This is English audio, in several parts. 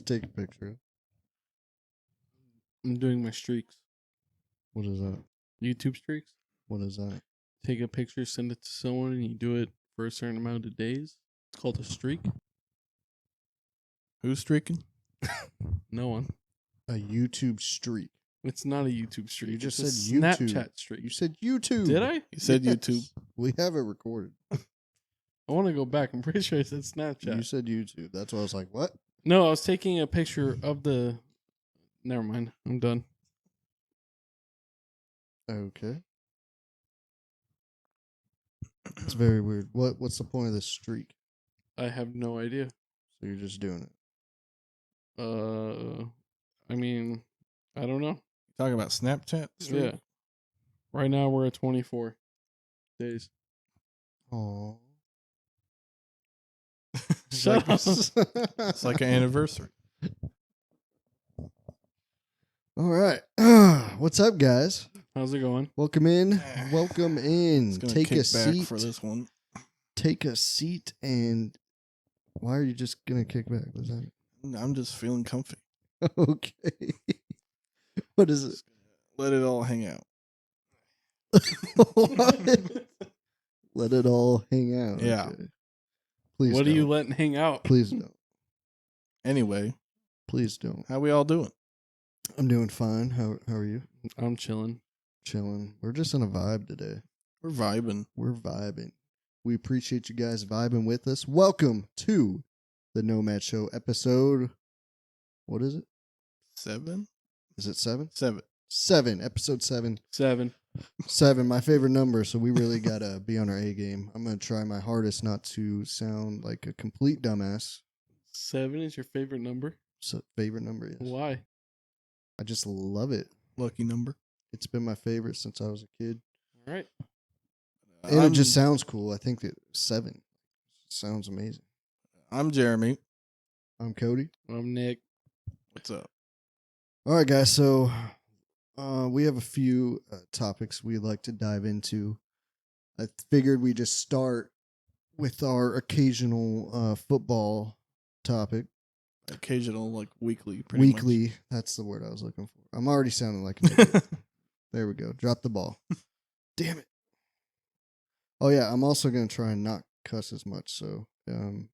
take a picture? I'm doing my streaks. What is that? YouTube streaks. What is that? Take a picture, send it to someone, and you do it for a certain amount of days. It's called a streak. Who's streaking? No one. A YouTube streak. It's not a YouTube streak. You just it's said a YouTube. Snapchat streak. You said YouTube. Did I? You said Yes. YouTube. We have it recorded. I want to go back. I'm pretty sure I said Snapchat. You said YouTube. That's why I was like, what? No, I was taking a picture of the. Never mind. I'm done. Okay. It's very weird. What's the point of this streak? I have no idea. So you're just doing it. I mean, I don't know. Talking about Snapchat? Streak? Yeah. Right now we're at 24 days. Oh. Shut up. It's like an anniversary. All right. What's up, guys? How's it going? Welcome in. Welcome in. It's gonna Take kick a back seat. for this one. Take a seat. And why are you just gonna kick back? What's that? I'm just feeling comfy. Okay. What is it? Let it all hang out. Let it all hang out. Yeah. Okay. Please. What are don't. you letting hang out? Please don't. Anyway, Please don't. how we all doing? I'm doing fine. How are you? I'm chilling. Chilling. We're just in a vibe today. We're vibing. We're vibing. We appreciate you guys vibing with us. Welcome to the Nomad Show episode. What is it? 7? Is it 7? 7. 7. Episode 7. 7. 7, my favorite number, so we really got to be on our A game. I'm going to try my hardest not to sound like a complete dumbass. 7 is your favorite number? So, favorite number is. Why? I just love it. Lucky number. It's been my favorite since I was a kid. All right. And it just sounds cool. I think that 7 sounds amazing. I'm Jeremy. I'm Cody. I'm Nick. What's up? All right, guys. So we have a few topics we'd like to dive into. I figured we just start with our occasional football topic. Occasional, like weekly. Pretty Weekly. That's the word I was looking for. I'm already sounding like an idiot. There we go. Drop the ball. Damn it. Oh, yeah. I'm also going to try and not cuss as much. So I'm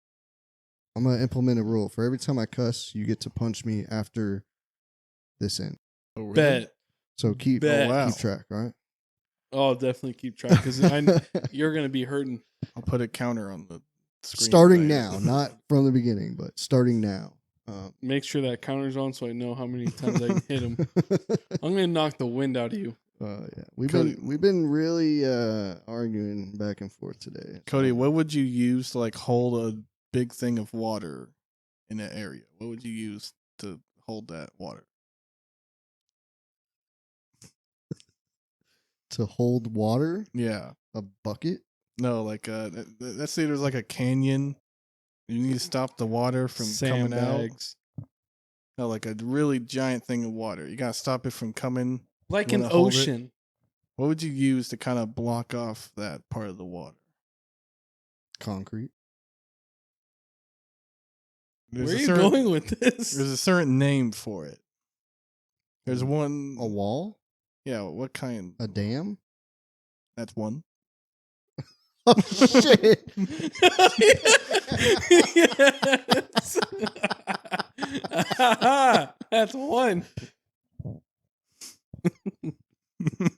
going to implement a rule. For every time I cuss, you get to punch me after this end. Oh, really? Bet. So keep track, all right? Oh, I'll definitely keep track because you're going to be hurting. I'll put a counter on the screen. Starting now, not from the beginning, but starting now. Make sure that counter's on so I know how many times I can hit him. I'm going to knock the wind out of you. Yeah, we've Cody. been really arguing back and forth today. Cody, what would you use to like hold a big thing of water in an area? What would you use to hold that water? To hold water? Yeah. A bucket? No, like let's say there's like a canyon. You need to stop the water from coming out. Sandbags. No, like a really giant thing of water. You gotta stop it from coming. Like You an wanna hold it? ocean. What would you use to kind of block off that part of the water? Concrete? Where are you going with this? There's a certain name for it. There's one. A wall? Yeah, what kind? A dam? That's one. Oh, shit. Yes. That's one.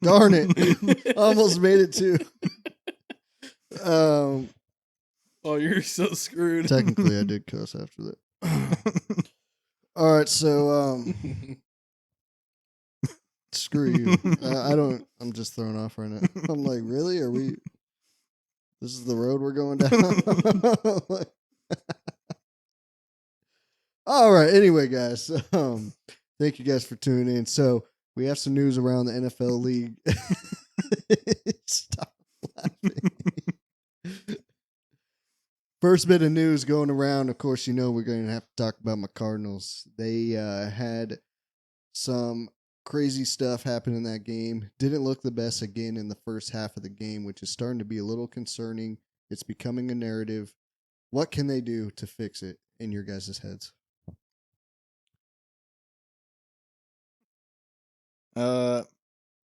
Darn it. Almost made it too. Oh, you're so screwed. Technically, I did cuss after that. All right, so screw you. I'm just thrown off right now. I'm like, really? Are we? This is the road we're going down. All right. Anyway, guys, thank you guys for tuning in. So we have some news around the NFL league. Stop laughing. First bit of news going around. Of course, you know we're going to have to talk about my Cardinals. They had some crazy stuff happen in that game. Didn't look the best again in the first half of the game, which is starting to be a little concerning. It's becoming a narrative. What can they do to fix it in your guys' heads? Yeah,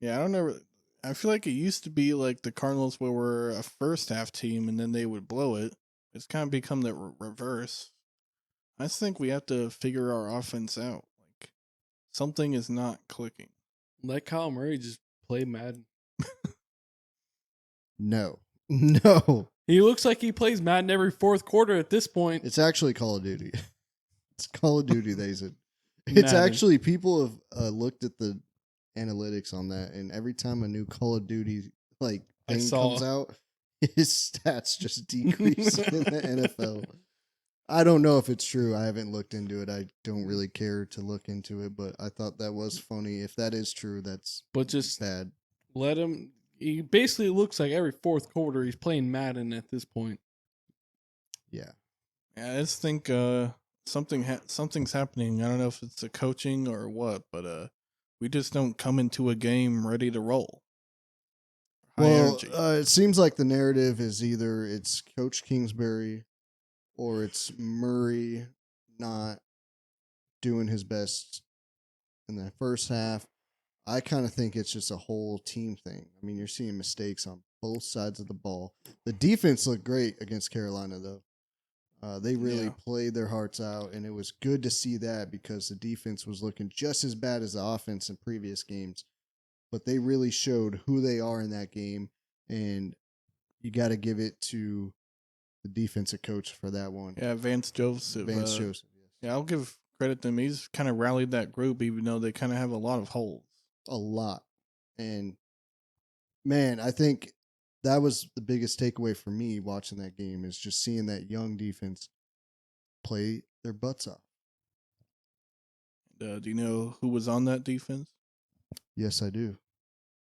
I don't know. I feel like it used to be like the Cardinals were a first half team and then they would blow it. It's kind of become the reverse. I just think we have to figure our offense out. Like something is not clicking. Let Kyle Murray just play Madden. No. No. He looks like he plays Madden every fourth quarter at this point. It's actually Call of Duty. It's Call of Duty. They said it's Madden. actually people have looked at the analytics on that, and every time a new Call of Duty like thing comes out, his stats just decrease in the NFL. I don't know if it's true. I haven't looked into it. I don't really care to look into it, but I thought that was funny. If that is true, that's just bad. Let him. He basically looks like every fourth quarter he's playing Madden at this point. Yeah. Yeah, I just think something's happening. I don't know if it's the coaching or what, but we just don't come into a game ready to roll. Well, it seems like the narrative is either it's Coach Kingsbury or it's Murray not doing his best in the first half. I kind of think it's just a whole team thing. I mean, you're seeing mistakes on both sides of the ball. The defense looked great against Carolina, though. They really played their hearts out, and it was good to see that because the defense was looking just as bad as the offense in previous games. But they really showed who they are in that game, and you got to give it to the defensive coach for that one. Yeah, Vance Joseph. Yes. Yeah, I'll give credit to him. He's kind of rallied that group, even though they kind of have a lot of holes. A lot. And, man, I think that was the biggest takeaway for me watching that game is just seeing that young defense play their butts off. Do you know who was on that defense? Yes, I do.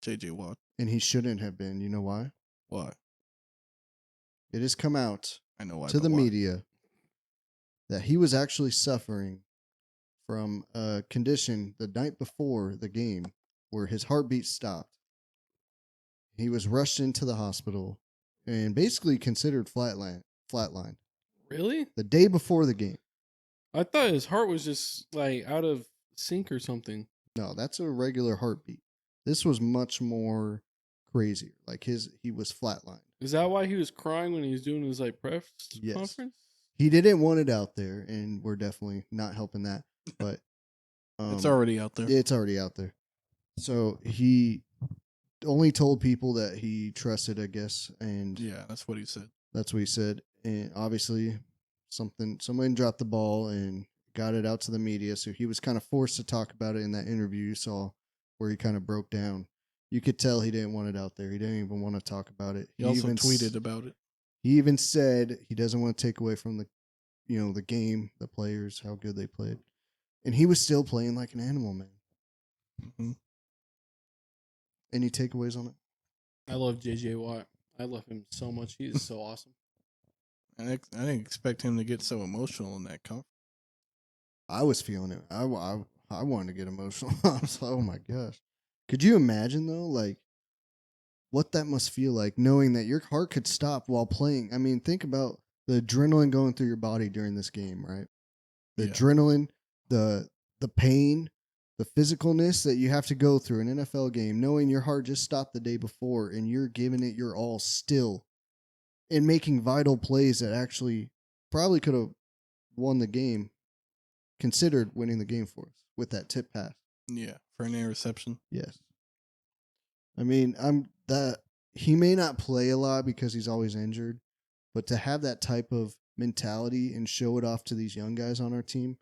J.J. Watt. And he shouldn't have been. You know why? Why? It has come out I know why, to the why? media that he was actually suffering from a condition the night before the game where his heartbeat stopped. He was rushed into the hospital and basically considered flatline. Really? The day before the game. I thought his heart was just like out of sync or something. No, that's a regular heartbeat. This was much more crazier. Like he was flatlined. Is that why he was crying when he was doing his like press conference? He didn't want it out there, and we're definitely not helping that. But it's already out there. It's already out there. So he only told people that he trusted, I guess, and yeah, that's what he said. That's what he said, and obviously, someone dropped the ball and got it out to the media. So he was kind of forced to talk about it in that interview you saw, where he kind of broke down. You could tell he didn't want it out there. He didn't even want to talk about it. He also tweeted about it. He even said he doesn't want to take away from the game, the players, how good they played. And he was still playing like an animal, man. Mm-hmm. Any takeaways on it? I love J.J. Watt. I love him so much. He is so awesome. I didn't expect him to get so emotional in that conference. I was feeling it. I wanted to get emotional. I was like, oh my gosh. Could you imagine, though, like, what that must feel like, knowing that your heart could stop while playing? I mean, think about the adrenaline going through your body during this game, right? The adrenaline, the pain, the physicalness that you have to go through an NFL game, knowing your heart just stopped the day before and you're giving it your all still and making vital plays that actually probably could have won the game, considered winning the game for us with that tip pass. Yeah, for an interception. Yes. I mean, he may not play a lot because he's always injured, but to have that type of mentality and show it off to these young guys on our team,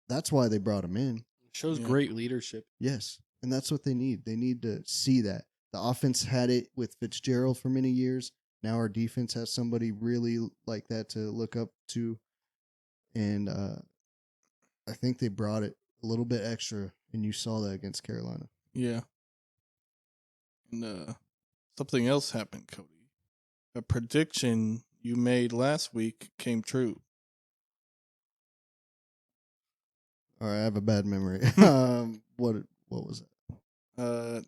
that's why they brought him in. It shows great leadership. Yes, and that's what they need. They need to see that. The offense had it with Fitzgerald for many years. Now our defense has somebody really like that to look up to, and I think they brought it a little bit extra, and you saw that against Carolina. Yeah. And something else happened, Cody. A prediction you made last week came true. All right, I have a bad memory. What was that?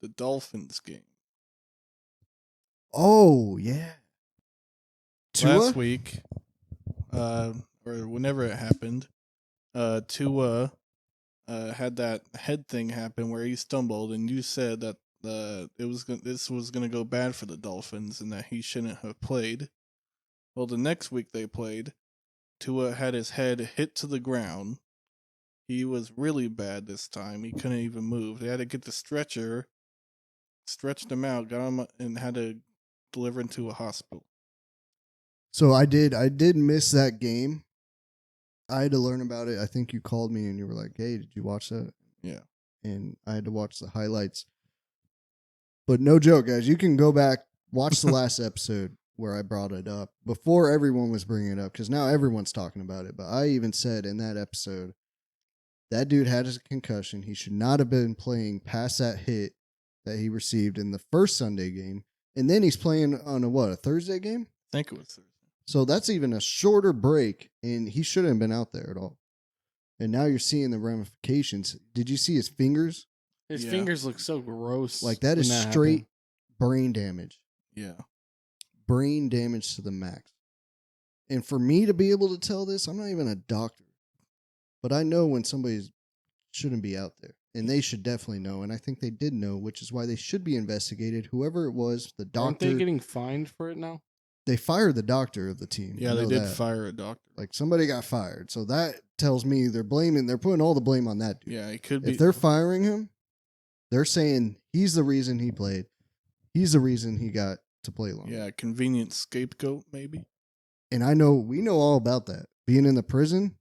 The Dolphins game. Oh yeah. Tua? Last week, or whenever it happened, Tua had that head thing happen where he stumbled, and you said that this was gonna go bad for the Dolphins and that he shouldn't have played. Well, the next week they played, Tua had his head hit to the ground. He was really bad this time. He couldn't even move. They had to get the stretcher, stretched him out, got him, and had to deliver him to a hospital. So I did miss that game. I had to learn about it. I think you called me and you were like, "Hey, did you watch that?" Yeah. And I had to watch the highlights. But no joke, guys. You can go back, watch the last episode where I brought it up before everyone was bringing it up, because now everyone's talking about it. But I even said in that episode, that dude had a concussion. He should not have been playing past that hit that he received in the first Sunday game. And then he's playing on a Thursday game? I think it was Thursday. So that's even a shorter break, and he shouldn't have been out there at all. And now you're seeing the ramifications. Did you see his fingers? His fingers look so gross. Like, that is straight brain damage. Yeah. Brain damage to the max. And for me to be able to tell this, I'm not even a doctor. But I know when somebody shouldn't be out there. And they should definitely know. And I think they did know, which is why they should be investigated. Whoever it was, the doctor. Aren't they getting fined for it now? They fired the doctor of the team. Yeah, they did fire a doctor. Like, somebody got fired. So that tells me they're putting all the blame on that dude. Yeah, it could be. If they're firing him, they're saying he's the reason he played. He's the reason he got to play longer. Yeah, convenient scapegoat, maybe. And we know all about that. Being in the prison,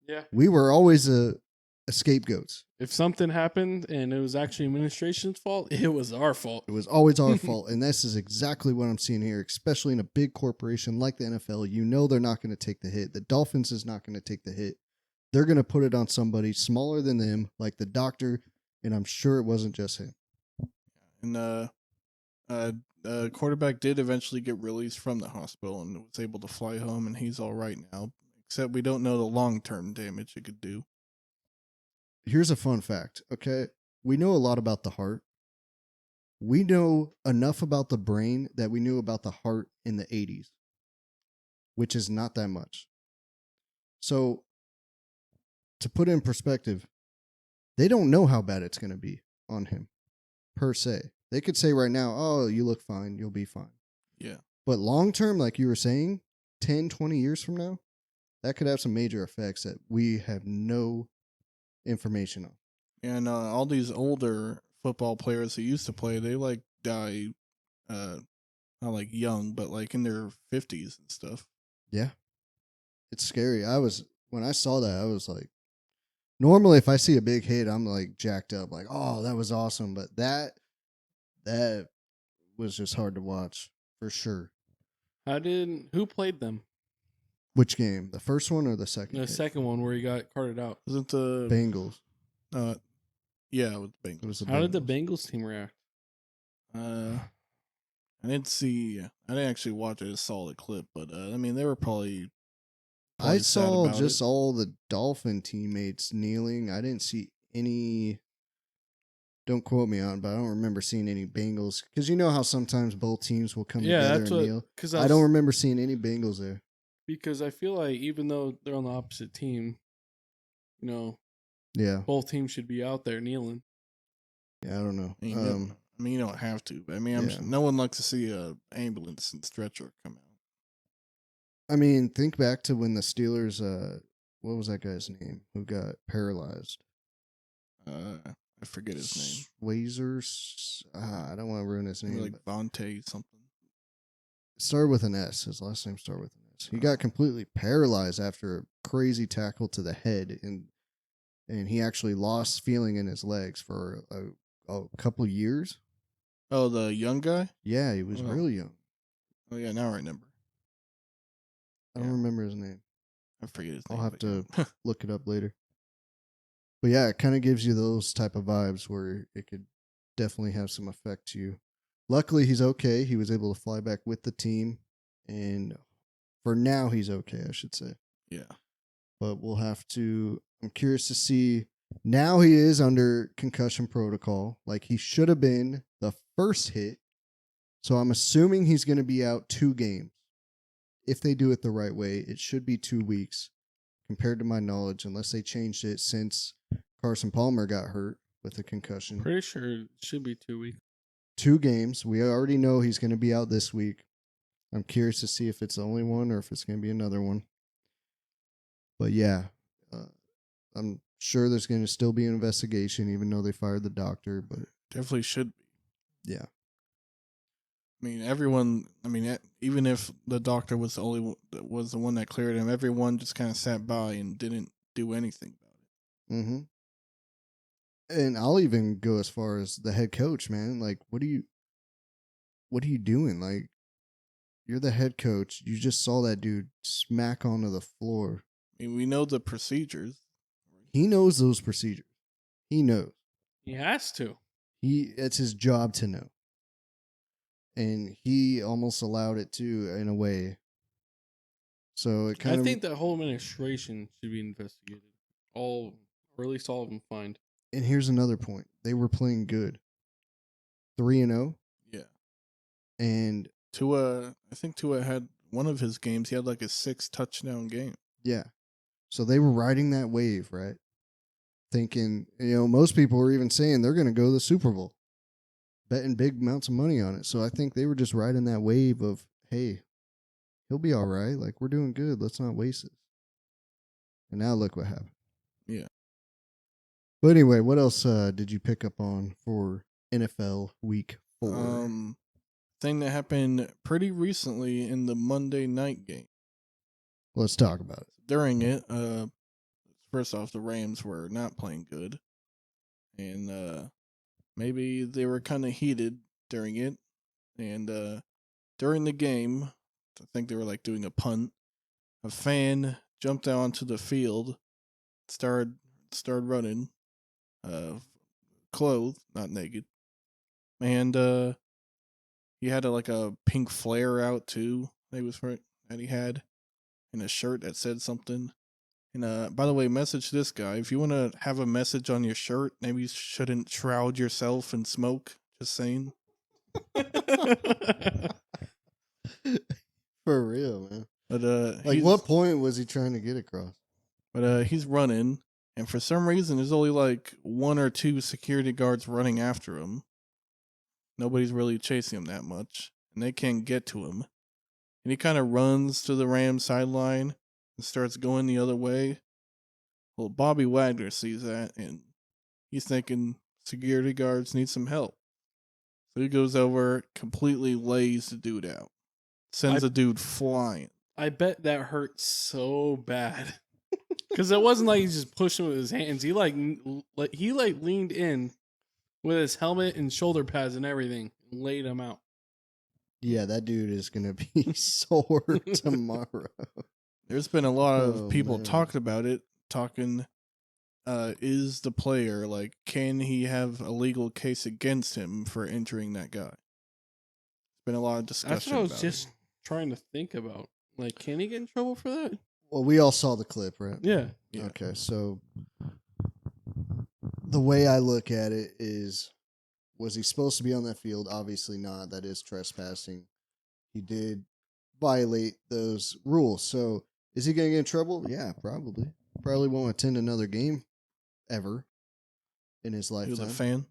yeah, we were always a scapegoats. If something happened and it was actually administration's fault, it was our fault. It was always our fault. And this is exactly what I'm seeing here, especially in a big corporation like the NFL. You know they're not going to take the hit. The Dolphins is not going to take the hit. They're going to put it on somebody smaller than them, like the doctor, and I'm sure it wasn't just him. And quarterback did eventually get released from the hospital and was able to fly home, and he's all right now. Except we don't know the long-term damage it could do. Here's a fun fact, okay? We know a lot about the heart. We know enough about the brain that we knew about the heart in the 80s, which is not that much. So, to put it in perspective, they don't know how bad it's going to be on him, per se. They could say right now, "Oh, you look fine, you'll be fine." Yeah. But long term, like you were saying, 10, 20 years from now, that could have some major effects that we have no information on. And all these older football players who used to play, they like die, not like young, but like in their 50s and stuff. Yeah. It's scary. When I saw that, I was like, normally if I see a big hit, I'm like jacked up, like, "Oh, that was awesome." But that was just hard to watch for sure. Who played them? Which game? The first one or the second? The second one where he got carted out. Wasn't the Bengals. Yeah, it was the Bengals. It was the How did the Bengals. Bengals team react? I didn't actually watch it. I just saw the clip, but I mean, they were probably I sad saw about just it. all the Dolphin teammates kneeling. I didn't see any. Don't quote me on, but I don't remember seeing any Bengals, because you know how sometimes both teams will come together and kneel. Because I don't remember seeing any Bengals there. Because I feel like even though they're on the opposite team, Yeah, both teams should be out there kneeling. yeah, I don't know. I mean, you don't have to. But I mean, Yeah. no one likes to see a ambulance and stretcher come out. I mean, think back to when the Steelers. What was that guy's name who got paralyzed? I forget his name. Swazers. I don't want to ruin his name. Like Vontae something. It started with an S. His last name started with an S. He got completely paralyzed after a crazy tackle to the head, and he actually lost feeling in his legs for a couple of years. Oh, the young guy? Yeah, he was real young. Oh, yeah, now I remember. I don't remember his name. I forget his name. I'll have to look it up later. But yeah, it kind of gives you those type of vibes where it could definitely have some effect to you. Luckily, he's okay. He was able to fly back with the team, and for now, he's okay, I should say. Yeah. But we'll have to. I'm curious to see. Now he is under concussion protocol, like he should have been the first hit. So I'm assuming he's going to be out 2 games. If they do it the right way, it should be 2 weeks, compared to my knowledge, unless they changed it since Carson Palmer got hurt with a concussion. Pretty sure it should be 2 weeks. 2 games. We already know he's going to be out this week. I'm curious to see if it's the only one or if it's going to be another one. But yeah, I'm sure there's going to still be an investigation, even though they fired the doctor. But Definitely should be. yeah, I mean, everyone. I mean, even if the doctor was the one that cleared him, everyone just kind of sat by and didn't do anything about it. And I'll even go as far as the head coach, man. Like, what are you doing? Like, you're the head coach. You just saw that dude smack onto the floor. I mean, we know the procedures. He knows those procedures. He knows. He has to. It's his job to know. And he almost allowed it too, in a way. So it kind of. I think that whole administration should be investigated. Or at least all of them fined. And here's another point. They were playing good. 3-0. Yeah. And Tua, I think Tua had one of his games. He had like a 6 touchdown game. yeah. So they were riding that wave, right? Thinking, most people were even saying they're going to go to the Super Bowl. Betting big amounts of money on it. So I think they were just riding that wave of, hey, he'll be all right. Like, we're doing good. Let's not waste it. And now look what happened. Yeah. But anyway, what else did you pick up on for NFL Week 4? Thing that happened pretty recently in the Monday night game. Let's talk about it. During it, first off, the Rams were not playing good. And maybe they were kind of heated during it. And during the game, I think they were like doing a punt. A fan jumped out onto the field, started running, clothed, not naked, and he had a pink flare out too. That he had, and a shirt that said something. And by the way, message this guy: if you want to have a message on your shirt, maybe you shouldn't shroud yourself in smoke. Just saying. For real, man. But what point was he trying to get across? But he's running, and for some reason, there's only like 1 or 2 security guards running after him. Nobody's really chasing him that much, and they can't get to him. And he kind of runs to the Rams sideline and starts going the other way. Well, Bobby Wagner sees that, and he's thinking security guards need some help. So he goes over, completely lays the dude out, sends the dude flying. I bet that hurt so bad. Because it wasn't like he just pushed him with his hands. He leaned in with his helmet and shoulder pads and everything, and laid him out. Yeah, that dude is gonna be sore tomorrow. There's been a lot of people talking about it. Is the player, can he have a legal case against him for injuring that guy? There's been a lot of discussion. That's what I was just trying to think about. Like, can he get in trouble for that? Well, we all saw the clip, right? Yeah. Okay, so the way I look at it is, was he supposed to be on that field? Obviously not. That is trespassing. He did violate those rules. So is he going to get in trouble? Yeah, probably. Probably won't attend another game ever in his lifetime. He was a fan?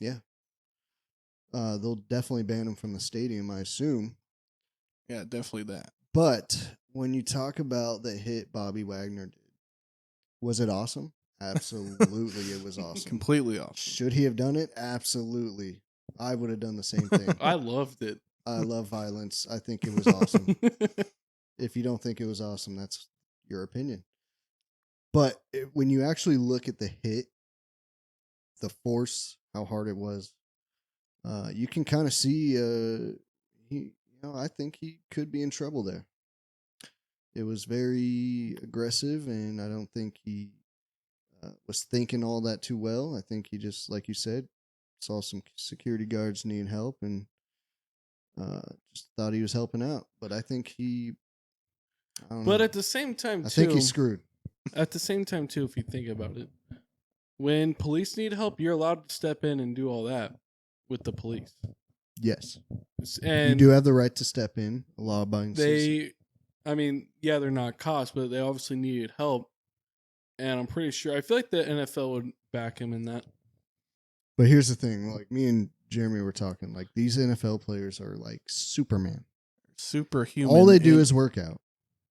Yeah. They'll definitely ban him from the stadium, I assume. Yeah, definitely that. But when you talk about the hit Bobby Wagner did, was it awesome? Absolutely, it was awesome. Completely awesome. Should he have done it? Absolutely. I would have done the same thing. I loved it. I love violence. I think it was awesome. If you don't think it was awesome, that's your opinion. But when you actually look at the hit, the force, how hard it was, you can kind of see I think he could be in trouble there. It was very aggressive, and I don't think he was thinking all that too well. I think he just, like you said, saw some security guards needing help and just thought he was helping out. But I think I don't know. But at the same time, I think he's screwed. At the same time, too, if you think about it, when police need help, you're allowed to step in and do all that with the police. Yes. And you do have the right to step in, a law-abiding citizen. they're not cops, but they obviously needed help. and I'm pretty sure I feel like the NFL would back him in that. But here's the thing: like me and Jeremy were talking, like these NFL players are like Superman. Superhuman. All they do is work out.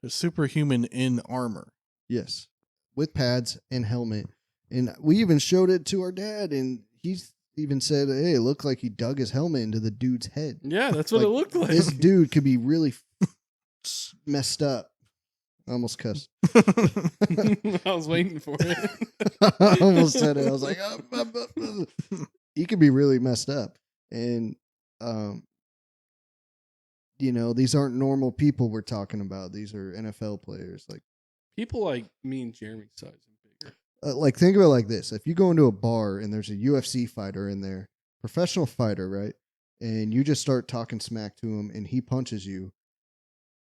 They're superhuman in armor. Yes, with pads and helmet, and we even showed it to our dad, and he's even said, "Hey, it looked like he dug his helmet into the dude's head." Yeah, that's what Like, it looked like. This dude could be really messed up. I almost cussed. I was waiting for it. I almost said it. I was like, he could be really messed up. And, these aren't normal people we're talking about. These are NFL players. Like, People like me and Jeremy size and bigger. like think of it like this. If you go into a bar and there's a UFC fighter in there, professional fighter, right? And you just start talking smack to him and he punches you,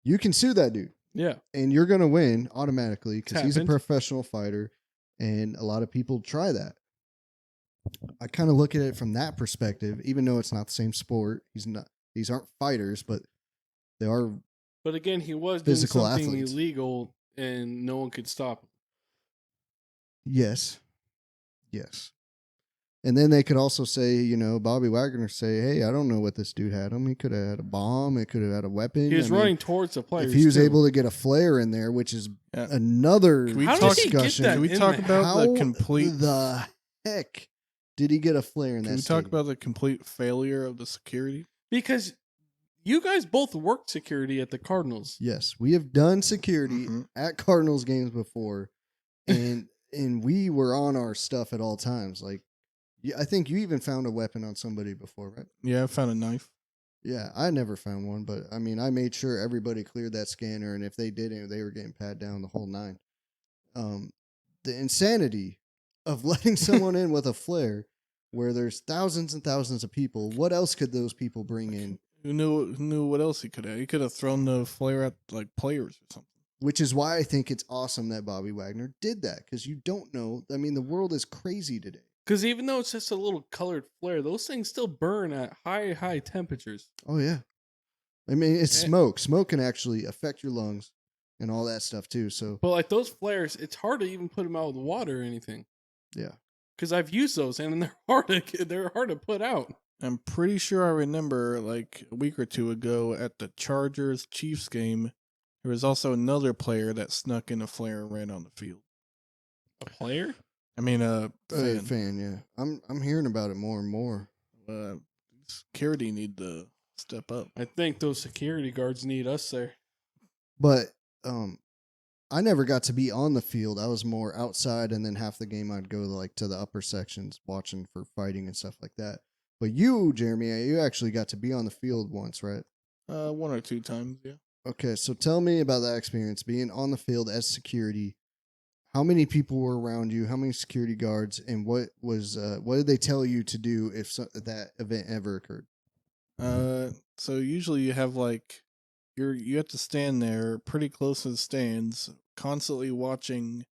you can sue that dude. Yeah. And you're going to win automatically because he's a happened. professional fighter. And a lot of people try that. I kind of look at it from that perspective, even though it's not the same sport. These aren't fighters, but they are. But again, he was doing Physical something athletes. illegal and no one could stop him. Yes. And then they could also say, Bobby Wagner say, hey, I don't know what this dude had him. He could have had a bomb. It could have had a weapon. He was running towards the players. If he was too. able to get a flare in there, which is another How did he get discussion. that Can we in talk there? about How the complete? the heck did he get a flare in that Can we talk stadium? about the complete failure of the security? Because you guys both worked security at the Cardinals. Yes, we have done security Mhm. at Cardinals games before, and we were on our stuff at all times. Like, I think you even found a weapon on somebody before, right? Yeah, I found a knife. Yeah, I never found one, but I mean, I made sure everybody cleared that scanner, and if they didn't, they were getting pat down the whole nine. The insanity of letting someone in with a flare, where there's thousands and thousands of people. What else could those people bring in? Who knew what else he could have? He could have thrown the flare at like players or something. Which is why I think it's awesome that Bobby Wagner did that, because you don't know. I mean, the world is crazy today. Because even though it's just a little colored flare, those things still burn at high temperatures. Oh yeah, I mean it's Eh. smoke. Smoke can actually affect your lungs and all that stuff too. So But like those flares, it's hard to even put them out with water or anything. yeah, Because I've used those and they're hard to put out. I'm pretty sure I remember like a week or two ago at the Chargers Chiefs game, there was also another player that snuck in a flare and ran on the field. A player? I mean, a fan. fan. Yeah, I'm hearing about it more and more. Security need to step up. I think those security guards need us there. But I never got to be on the field. I was more outside, and then half the game I'd go to the upper sections watching for fighting and stuff like that. But you, Jeremy, you actually got to be on the field once, right? 1 or 2 times, yeah. Okay, so tell me about that experience being on the field as security. How many people were around you? How many security guards? And what did they tell you to do if that event ever occurred? So usually you have like you have to stand there pretty close to the stands, constantly watching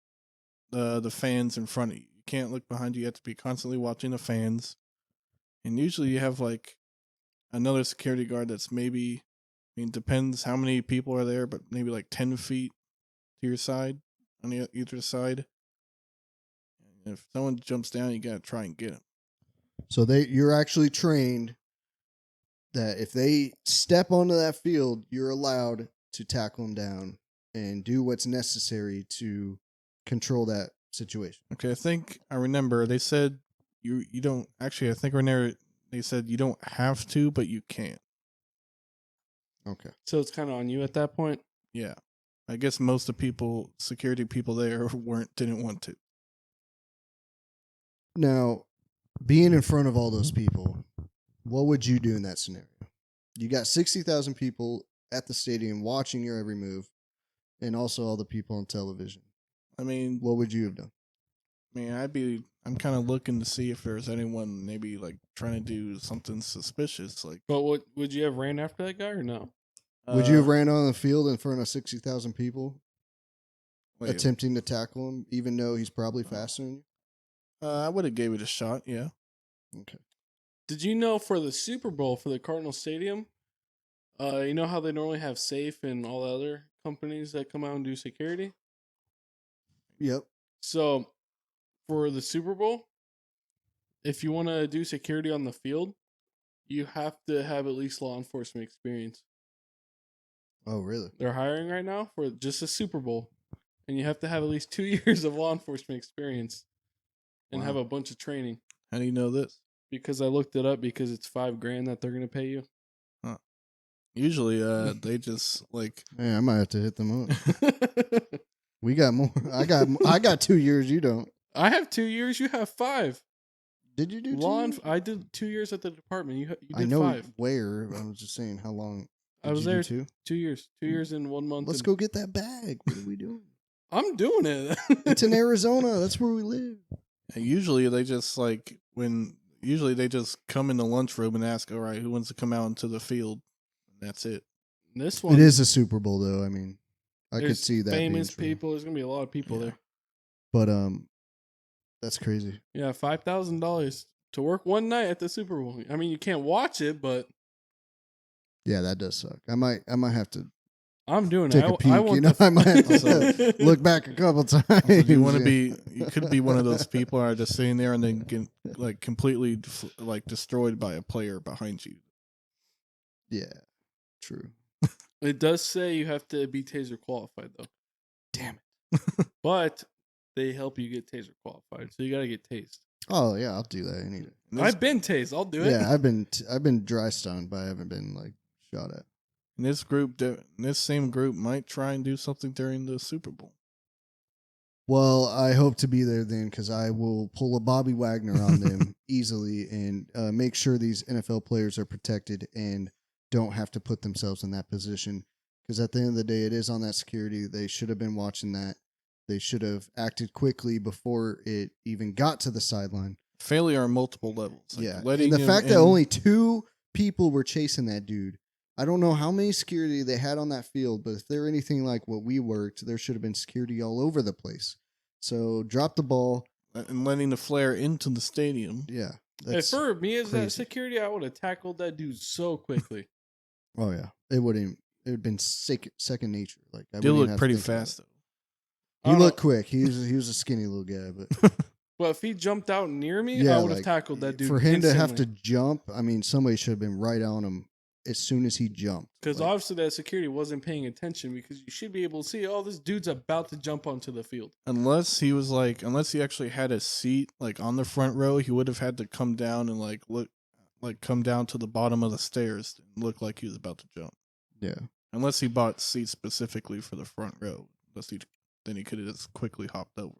the fans in front of you. You can't look behind you. You have to be constantly watching the fans. And usually you have like another security guard that's maybe, I mean, depends how many people are there, but maybe like 10 feet to your side, on either side. And if someone jumps down, you gotta try and get him. So you're actually trained that if they step onto that field, you're allowed to tackle them down and do what's necessary to control that situation. Okay, I think I remember they said you don't actually. I think I remember they said you don't have to, but you can. Okay. So it's kind of on you at that point. Yeah, I guess most of security people there didn't want to. Now, being in front of all those people, what would you do in that scenario? You got 60,000 people at the stadium watching your every move, and also all the people on television. I mean, What would you have done? I'm kind of looking to see if there's anyone maybe like trying to do something suspicious. Like, But would you have ran after that guy or no? Would you have ran on the field in front of 60,000 people wait, attempting to tackle him, even though he's probably faster than you? I would have gave it a shot. Yeah. Okay. Did you know for the Super Bowl for the Cardinal Stadium, you know how they normally have Safe and all the other companies that come out and do security? Yep. So for the Super Bowl, if you want to do security on the field, you have to have at least law enforcement experience. Oh, really? They're hiring right now for just a Super Bowl, and you have to have at least 2 years of law enforcement experience and have Wow. a bunch of training. How do you know this? Because I looked it up because it's $5,000 that they're gonna pay you. Huh. Usually, they just like Man, I might have to hit them up. We got more. I got 2 years. You don't. I have 2 years. You have 5. Did you do 2 Law. years? I did 2 years at the department. You did I know 5. where. I was just saying how long. I was Did you there do 2? 2 years. 2 years in 1 month. Let's go get that bag. What are we doing? I'm doing it. It's in Arizona. That's where we live. usually they just like usually they just come in the lunchroom and ask, all right, who wants to come out into the field? And that's it. This one. It is a Super Bowl, though. I mean, I could there's see that being famous true. people. There's gonna be a lot of people Yeah. there. But that's crazy. Yeah, $5,000 to work one night at the Super Bowl. I mean, you can't watch it, but Yeah, that does suck. I might have to I'm doing take it. a peek. I want You know, the- I might have to look back a couple times. Also, do you want to Yeah. be? You could be one of those people who are just sitting there and then get like completely like destroyed by a player behind you. Yeah, true. It does say you have to be taser qualified though. Damn it. But they help you get taser qualified, so you got to get tased. Oh yeah, I'll do that any day. I've been tased. I'll do it. Yeah, I've been dry stoned, but I haven't been like shot at. This same group might try and do something during the Super Bowl. Well, I hope to be there then because I will pull a Bobby Wagner on them easily and make sure these NFL players are protected and don't have to put themselves in that position. Because at the end of the day, it is on that security. They should have been watching that. They should have acted quickly before it even got to the sideline. Failure on multiple levels. Like Yeah, letting and the him fact that in- only 2 people were chasing that dude. I don't know how many security they had on that field, but if they're anything like what we worked, there should have been security all over the place. So drop the ball. and letting the flare into the stadium. Yeah. If for me as that crazy. security, I would have tackled that dude so quickly. Oh yeah, it would have been second nature. Like I They wouldn't look have to pretty think about fast though. it. He looked quick. He was a skinny little guy, but But if he jumped out near me, yeah, I would have like, tackled that dude. for him to have to instantly. jump. I mean, somebody should have been right on him as soon as he jumped. Because Like, obviously that security wasn't paying attention because you should be able to see, oh, this dude's about to jump onto the field. Unless he actually had a seat like on the front row, he would have had to come down and come down to the bottom of the stairs and look like he was about to jump. yeah, Unless he bought seats specifically for the front row. Then he could have just quickly hopped over.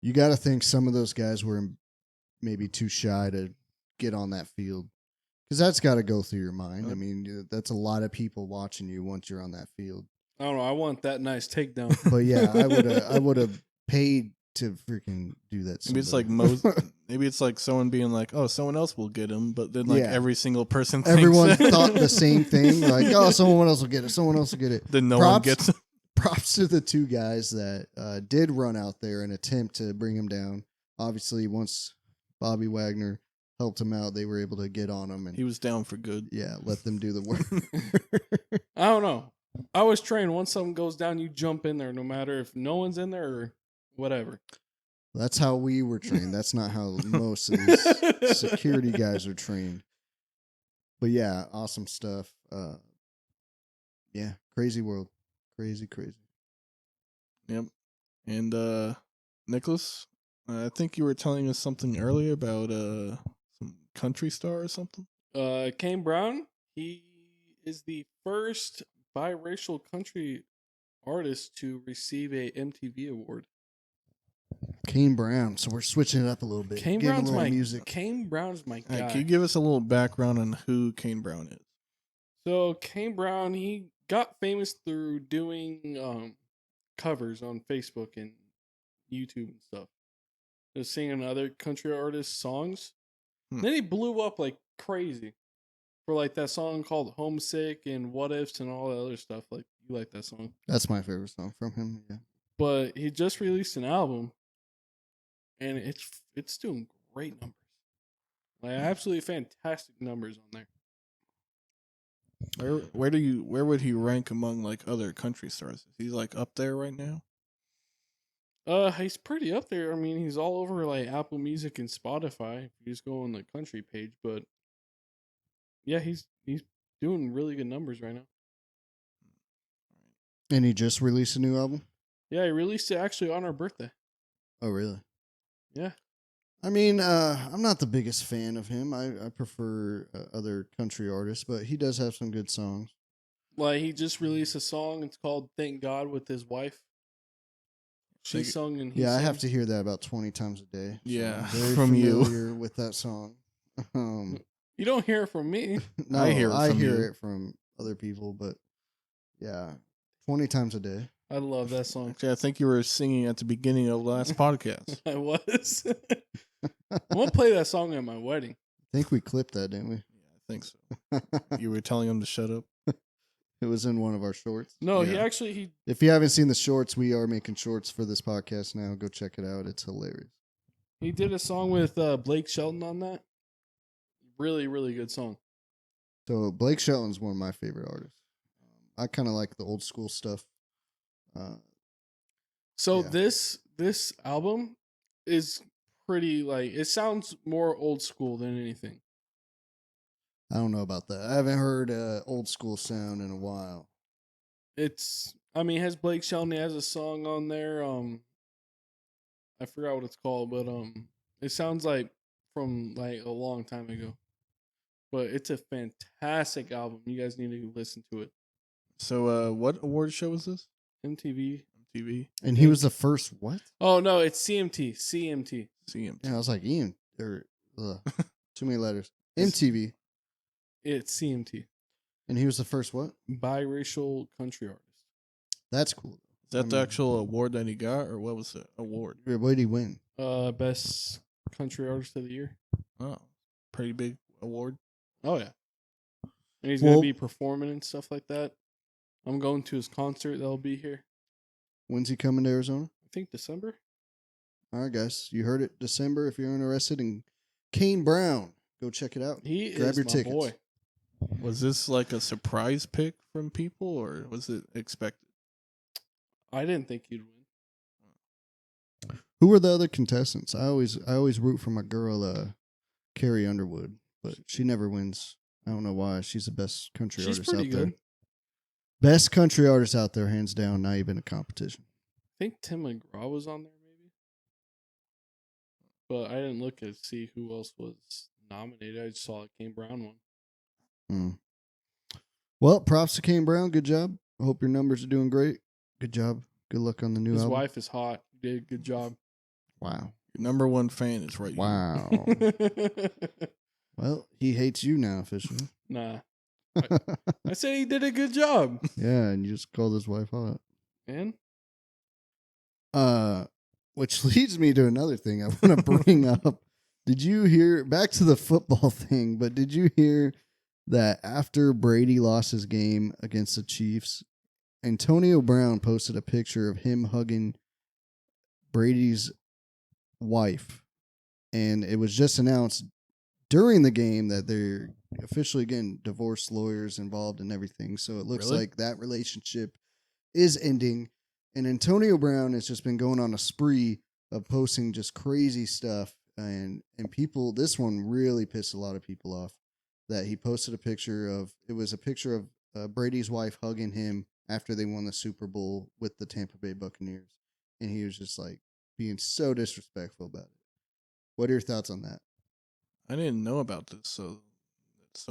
you got to think some of those guys were maybe too shy to get on that field. Because that's got to go through your mind. I mean, that's a lot of people watching you once you're on that field. I don't know. I want that nice takedown. But yeah, I would have paid to freaking do that. Maybe it's like maybe it's like someone being like, "Oh, someone else will get him," but then Yeah. every single person, thinks everyone that. thought the same thing. Like, oh, someone else will get it. Someone else will get it. Then no one Props- gets him. Props to the 2 guys that did run out there and attempt to bring him down. Obviously, once Bobby Wagner helped him out, they were able to get on him and He was down for good. yeah, let them do the work. I don't know. I was trained once something goes down, you jump in there no matter if no one's in there or whatever. That's how we were trained. That's not how most of these security guys are trained. But yeah, awesome stuff. Yeah, crazy world. Crazy. Yep. And Nicholas, I think you were telling us something earlier about some country star or something. Kane Brown, he is the first biracial country artist to receive a MTV award. Kane Brown. So we're switching it up a little bit. Kane Give him a Brown's little my music. Kane Brown's my guy. Can you give us a little background on who Kane Brown is? So Kane Brown, he got famous through doing covers on Facebook and YouTube and stuff. Just singing other country artists' songs. Then he blew up like crazy for like that song called Homesick and What Ifs and all that other stuff. Like, you like that song. That's my favorite song from him. Yeah. But he just released an album and it's doing great numbers. Like absolutely fantastic numbers on there. Where would he rank among like other country stars? Is he like up there right now? He's pretty up there. I mean, he's all over like Apple Music and Spotify. If you just go on the country page, but yeah, he's doing really good numbers right now. And he just released a new album? Yeah, he released it actually on our birthday. Oh, really? Yeah. I mean, I'm not the biggest fan of him. I prefer other country artists, but he does have some good songs. Like he just released a song. It's called "Thank God" with his wife. She Think- sung and he Yeah, I sang. have to hear that about 20 times a day. Yeah, I'm very from you. familiar with that song. You don't hear it from me. No, I hear it from you. it from other people, but yeah, 20 times a day. I love that song. Actually, I think you were singing at the beginning of the last podcast. I was. I'm gonna play that song at my wedding. I think we clipped that, didn't we? Yeah, I think so. You were telling him to shut up. It was in one of our shorts. No, Yeah. he If you haven't seen the shorts, we are making shorts for this podcast now. Go check it out. It's hilarious. he did a song with Blake Shelton on that. Really, really good song. So Blake Shelton's one of my favorite artists. I kind of like the old school stuff. So Yeah. this album is pretty like it sounds more old school than anything. I don't know about that. I haven't heard old school sound in a while. I mean, it has Blake Shelton, he has a song on there. I forgot what it's called, but it sounds like from like a long time ago. But it's a fantastic album. You guys need to listen to it. So, what award show was this? MTV. TV? And he was the first what? Oh no, it's CMT. CMT. CMT. Yeah, I was like Ian or too many letters. MTV, It's CMT. and he was the first what? Biracial country artist. That's cool. Is that the I mean- actual award that he got, or what was the award? What did he win? Best country artist of the year. Oh, pretty big award. Oh yeah. And he's Well- gonna be performing and stuff like that. I'm going to his concert that'll be here. When's he coming to Arizona? I think December. All right, guys, you heard it. December. If you're interested in Kane Brown, go check it out. He Grab is your my tickets. boy. Was this like a surprise pick from people, or was it expected? I didn't think he'd win. Who were the other contestants? I always root for my girl, Carrie Underwood, but she never wins. I don't know why. She's the best country She's artist out pretty there. good. Best country artist out there, hands down. Not even a competition. I think Tim McGraw was on there maybe. But I didn't look to see who else was nominated. I just saw a Kane Brown one. Well, props to Kane Brown. Good job. I hope your numbers are doing great. Good job. Good luck on the new His album. wife is hot. He did a good job. Wow. Your number one fan is right here. Wow. Well, he hates you now officially. Nah. I say he did a good job. Yeah, and you just called his wife hot. Man. Which leads me to another thing I want to bring up. Did you hear, back to the football thing, but did you hear that after Brady lost his game against the Chiefs, Antonio Brown posted a picture of him hugging Brady's wife, and it was just announced during the game that they're officially getting divorce lawyers involved and everything. So it looks Really? like that relationship is ending. And Antonio Brown has just been going on a spree of posting just crazy stuff. And people, this one really pissed a lot of people off, that he posted a picture of, it was a picture of Brady's wife hugging him after they won the Super Bowl with the Tampa Bay Buccaneers. And he was just like being so disrespectful about it. What are your thoughts on that? I didn't know about this. So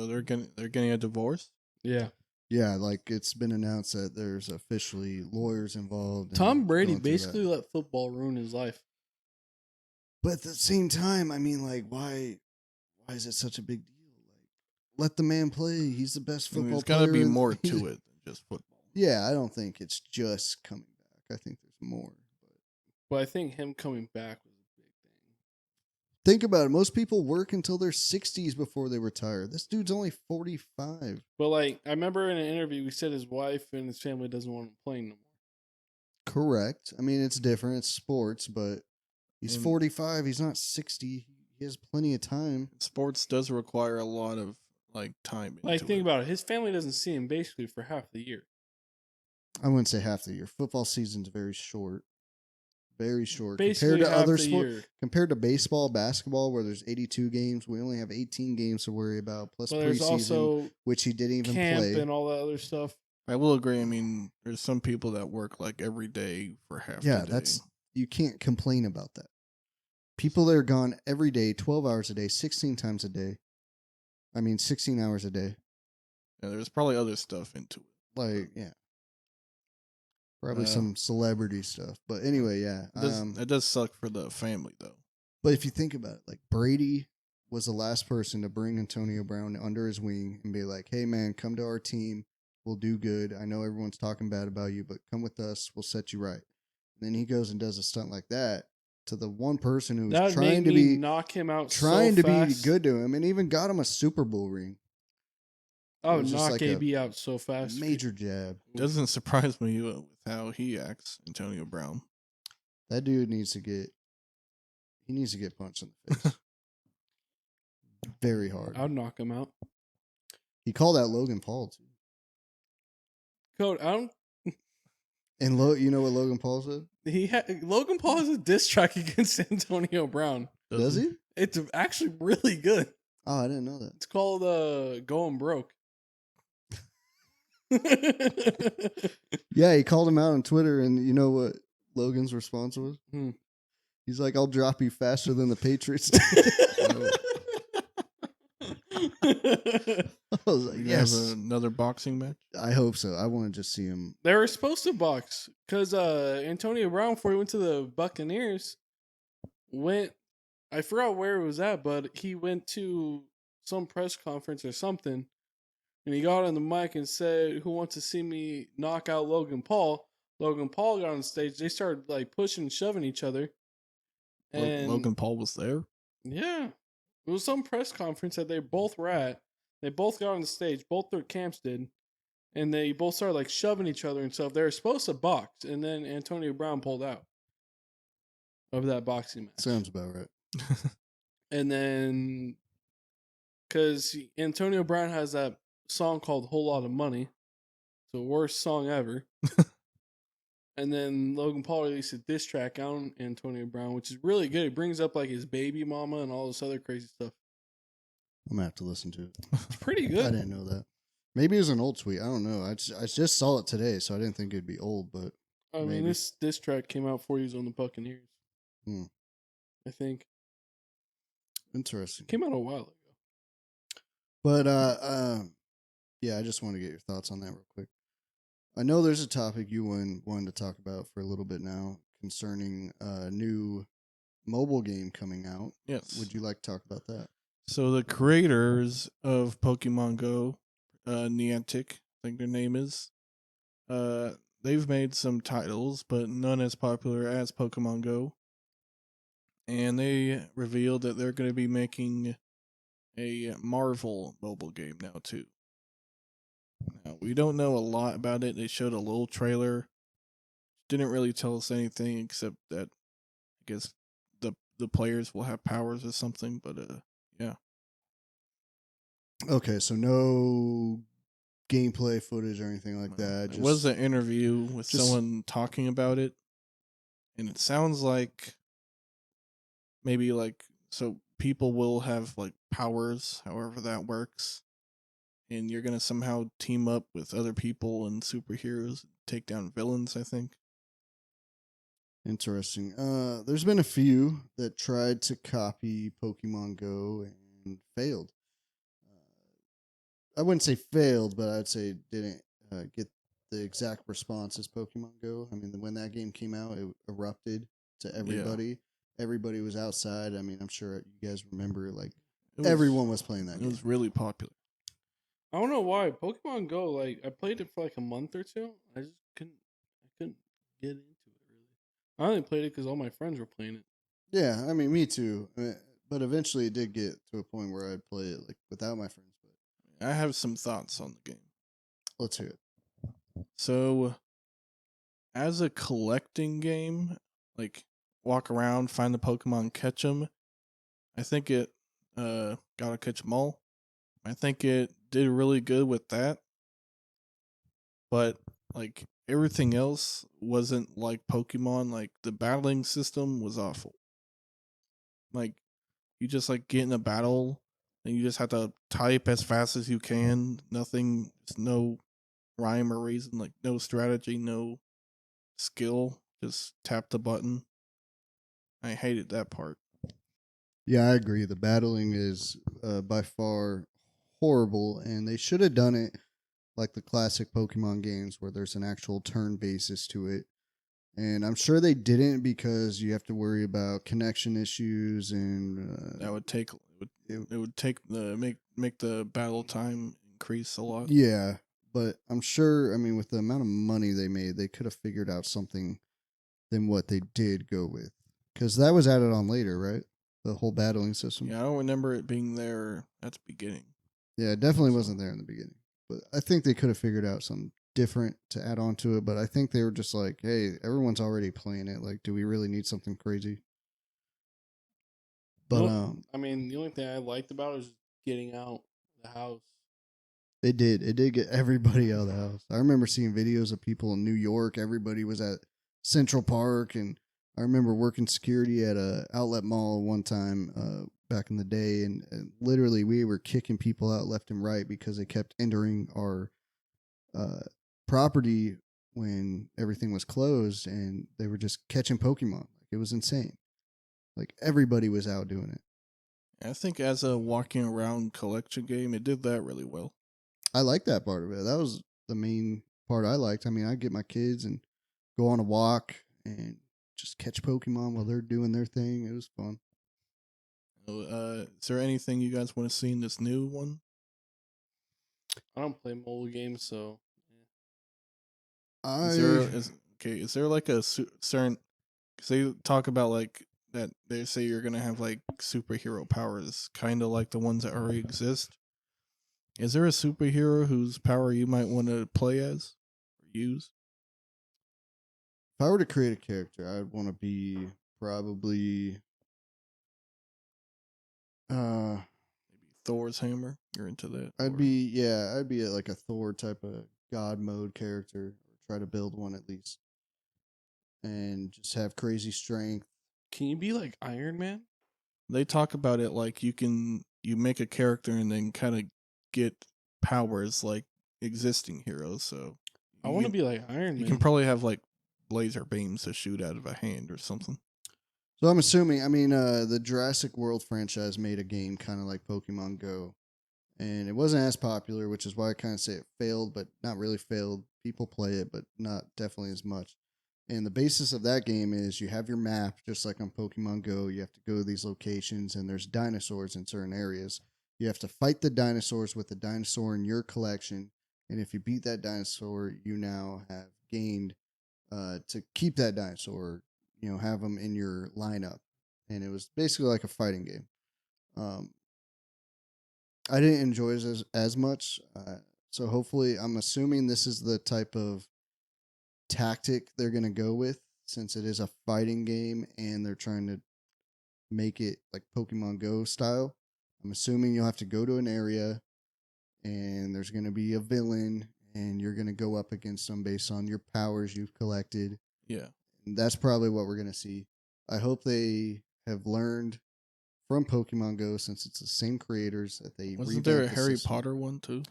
they're getting a divorce. Yeah. Yeah, like it's been announced that there's officially lawyers involved. and Tom Brady going through basically that. let football ruin his life. But at the same time, I mean, like, why is it such a big deal? Like, let the man play. He's the best I mean, football there's got to player. be in- more to it than just football. Yeah, I don't think it's just coming back. I think there's more. But I think him coming back was a big thing. Think about it. Most people work until their 60s before they retire. This dude's only 45. But like I remember in an interview he said his wife and his family doesn't want him playing no more. Correct. I mean, it's different. It's sports, but he's And- 45. He's not 60. He has plenty of time. Sports does require a lot of like time. Like into think it. about it. His family doesn't see him basically for half the year. I wouldn't say half the year. Football season's very short. Very short. Basically compared to half other the sports. year. Compared to baseball, basketball, where there's 82 games, we only have 18 games to worry about, plus But there's preseason, also which he didn't even camp play. and all that other stuff. I will agree. I mean, there's some people that work like every day for half the day. You can't complain about that. People that are gone every day, 12 hours a day, 16 times a day. 16 hours a day. Yeah, there's probably other stuff into it. Like, yeah. Probably some celebrity stuff. But anyway, yeah. It does suck for the family, though. But if you think about it, like Brady was the last person to bring Antonio Brown under his wing and be like, hey, man, come to our team. We'll do good. I know everyone's talking bad about you, but come with us. We'll set you right. And then he goes and does a stunt like that to the one person who was trying to knock him out, be good to him, and even got him a Super Bowl ring. I would knock AB out so fast. Major jab. Doesn't surprise me with how he acts, Antonio Brown. That dude needs to get punched in the face. Very hard. I'd knock him out. He called out Logan Paul too. Code, I don't. And you know what Logan Paul said? Logan Paul has a diss track against Antonio Brown. Does he? It's actually really good. Oh, I didn't know that. It's called Going Broke. Yeah, he called him out on Twitter, and you know what Logan's response was? He's like, I'll drop you faster than the Patriots did. I was like, yes. Have another boxing match? I hope so. I want to just see him. They were supposed to box because Antonio Brown, before he went to the Buccaneers, I forgot where it was at, but he went to some press conference or something, and he got on the mic and said, who wants to see me knock out Logan Paul? Logan Paul got on stage. They started like pushing and shoving each other. And Logan Paul was there? Yeah. It was some press conference that they both were at. They both got on the stage. Both their camps did. And they both started like shoving each other and stuff. They were supposed to box. And then Antonio Brown pulled out of that boxing match. Sounds about right. And then, because Antonio Brown has that song called Whole Lot of Money. It's the worst song ever. And then Logan Paul released a diss track on Antonio Brown, which is really good. It brings up like his baby mama and all this other crazy stuff. I'm gonna have to listen to it. It's pretty good. I didn't know that. Maybe it was an old tweet. I don't know. I just saw it today, so I didn't think it'd be old. But I mean, this diss track came out before he was on the Buccaneers. I think. Interesting. Came out a while ago. But yeah, I just want to get your thoughts on that real quick. I know there's a topic you wanted to talk about for a little bit now concerning a new mobile game coming out. Yes. Would you like to talk about that? So the creators of Pokemon Go, Niantic, I think their name is, they've made some titles, but none as popular as Pokemon Go. And they revealed that they're going to be making a Marvel mobile game now, too. Now, we don't know a lot about it. They showed a little trailer. Didn't really tell us anything except that I guess the players will have powers or something, but yeah. Okay, so no gameplay footage or anything like that. It was an interview with someone talking about it, and it sounds like maybe so people will have like powers, however that works, and you're gonna somehow team up with other people and superheroes and take down villains, I think. Interesting. There's been a few that tried to copy Pokemon Go and failed. I wouldn't say failed, but I'd say didn't get the exact response as Pokemon Go. I mean, when that game came out, it erupted to everybody. Yeah. Everybody was outside. I mean, I'm sure you guys remember, everyone was playing that game. It was really popular. I don't know why. Pokemon Go, I played it for a month or two. I just couldn't get into it, really. I only played it because all my friends were playing it. Yeah, I mean, me too. But eventually it did get to a point where I'd play it without my friends. I have some thoughts on the game. Let's hear it. So, as a collecting game, walk around, find the Pokemon, catch them, I think it gotta catch them all. I think it did really good with that. But everything else wasn't like Pokemon. Like the battling system was awful. Like you just like get in a battle and you just have to type as fast as you can. Nothing, no rhyme or reason, like no strategy, no skill. Just tap the button. I hated that part. Yeah, I agree. The battling is by far horrible, and they should have done it like the classic Pokemon games where there's an actual turn basis to it. And I'm sure they didn't because you have to worry about connection issues and That would take it would take the make the battle time increase a lot. yeah. But I'm sure. I mean, with the amount of money they made, they could have figured out something than what they did go with. Because that was added on later, right? The whole battling system. Yeah, I don't remember it being there at the beginning. Yeah, it definitely wasn't there in the beginning. But I think they could have figured out something different to add on to it. But I think they were just like, hey, everyone's already playing it. Like, do we really need something crazy? But I mean, the only thing I liked about it was getting out the house. it did. It did get everybody out of the house. I remember seeing videos of people in New York. Everybody was at Central Park, and I remember working security at a outlet mall one time back in the day, and literally we were kicking people out left and right because they kept entering our uh, property when everything was closed, and they were just catching Pokemon. Like it was insane. Like everybody was out doing it. I think as a walking around collection game, it did that really well. I like that part of it. That was the main part I liked. I mean, I get my kids and go on a walk and just catch Pokemon while they're doing their thing. It was fun. Is there anything you guys want to see in this new one? I don't play mobile games, so I Is there like a certain? Because they talk about like that they say you're gonna have like superhero powers, kind of like the ones that already exist. Is there a superhero whose power you might want to play as or use? if I were to create a character, I'd want to be probably uh Maybe Thor's hammer. You're into that? I'd be yeah, I'd be like a Thor type of god mode character or try to build one at least and just have crazy strength. can you be like Iron Man? They talk about it like you make a character and then kind of get powers like existing heroes. So I you want to can, be like Iron you Man. can probably have like laser beams to shoot out of a hand or something. So I'm assuming, I mean, the Jurassic World franchise made a game kind of like Pokemon Go, and it wasn't as popular, which is why I kind of say it failed, but not really failed. People play it, but not definitely as much. And the basis of that game is you have your map, just like on Pokemon Go. You have to go to these locations, and there's dinosaurs in certain areas. You have to fight the dinosaurs with the dinosaur in your collection, and if you beat that dinosaur, you now have gained to keep that dinosaur. You know, have them in your lineup, and it was basically like a fighting game. Um, I didn't enjoy it as much, so hopefully, I'm assuming this is the type of tactic they're going to go with since it is a fighting game and they're trying to make it like Pokemon Go style. I'm assuming you'll have to go to an area and there's going to be a villain and you're going to go up against them based on your powers you've collected. Yeah. And that's probably what we're going to see. I hope they have learned from Pokemon Go since it's the same creators that they Wasn't there a revamped the Harry system. Potter one too?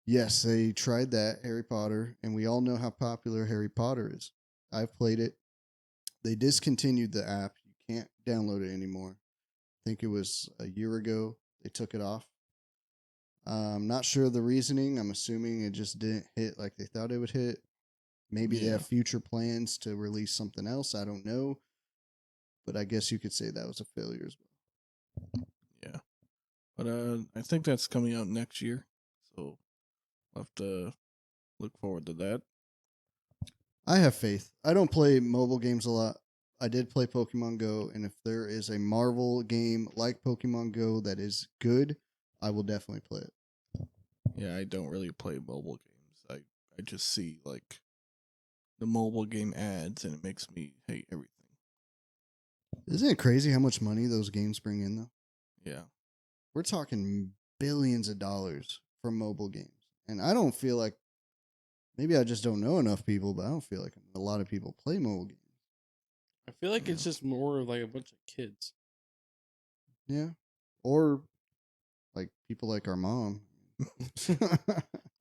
Yes, they tried that, Harry Potter, and we all know how popular Harry Potter is. I've played it. They discontinued the app. You can't download it anymore. I think it was a year ago they took it off. I'm not sure of the reasoning. I'm assuming it just didn't hit like they thought it would hit. Maybe they Yeah. have future plans to release something else. I don't know. But I guess you could say that was a failure as well. Yeah. But I think that's coming out next year. So we'll have to look forward to that. I have faith. I don't play mobile games a lot. I did play Pokemon Go, and if there is a Marvel game like Pokemon Go that is good, I will definitely play it. Yeah, I don't really play mobile games. I just see like the mobile game ads and it makes me hate everything. Isn't it crazy how much money those games bring in, though? Yeah. We're talking billions of dollars from mobile games. And I don't feel like Maybe I just don't know enough people, but I don't feel like a lot of people play mobile games. I feel like it's just more of like a bunch of kids. Yeah. Or like people like our mom.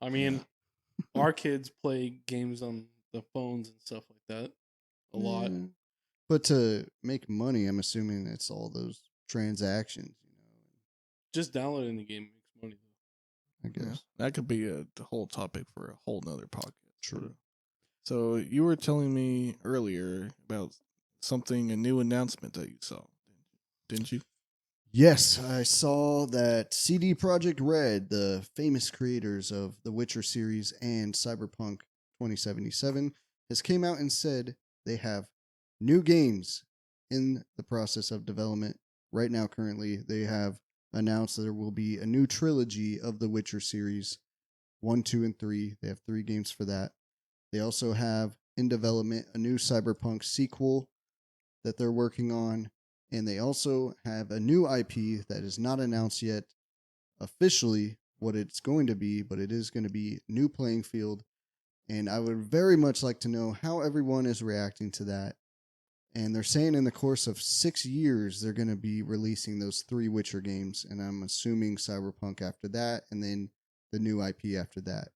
I mean, our kids play games on the phones and stuff like that a lot. Yeah. But to make money, I'm assuming it's all those transactions, Just downloading the game makes money though. I guess. That could be the whole topic for a whole nother podcast. True. So you were telling me earlier about a new announcement that you saw, didn't you? Yes, I saw that CD Projekt Red, the famous creators of the Witcher series and Cyberpunk 2077, has came out and said they have new games in the process of development. Right now, currently, they have announced that there will be a new trilogy of the Witcher series, 1, 2, and 3. They have 3 games for that. They also have in development a new Cyberpunk sequel that they're working on. And they also have a new IP that is not announced yet officially what it's going to be, but it is going to be New Playing Field. And I would very much like to know how everyone is reacting to that. And they're saying in the course of 6 years, they're going to be releasing those 3 Witcher games. And I'm assuming Cyberpunk after that, and then the new IP after that.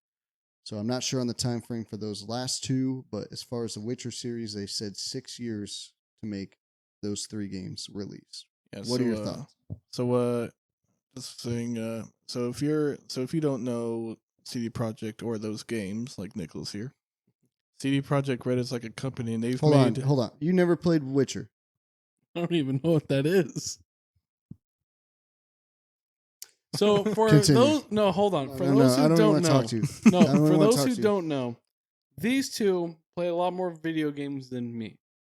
So I'm not sure on the time frame for those last 2, but as far as the Witcher series, they said 6 years to make those 3 games released. Yeah, What are your thoughts? So just saying, so if you don't know CD Projekt or those games, like Nicholas here, CD Projekt Red is like a company, and they've Hold made. on. You never played Witcher. I don't even know what that is. So for Continue. those, no, hold on. For No, those I who don't don't want to know, talk to you. no, I don't for wanna those talk who to you. don't know, these two play a lot more video games than me.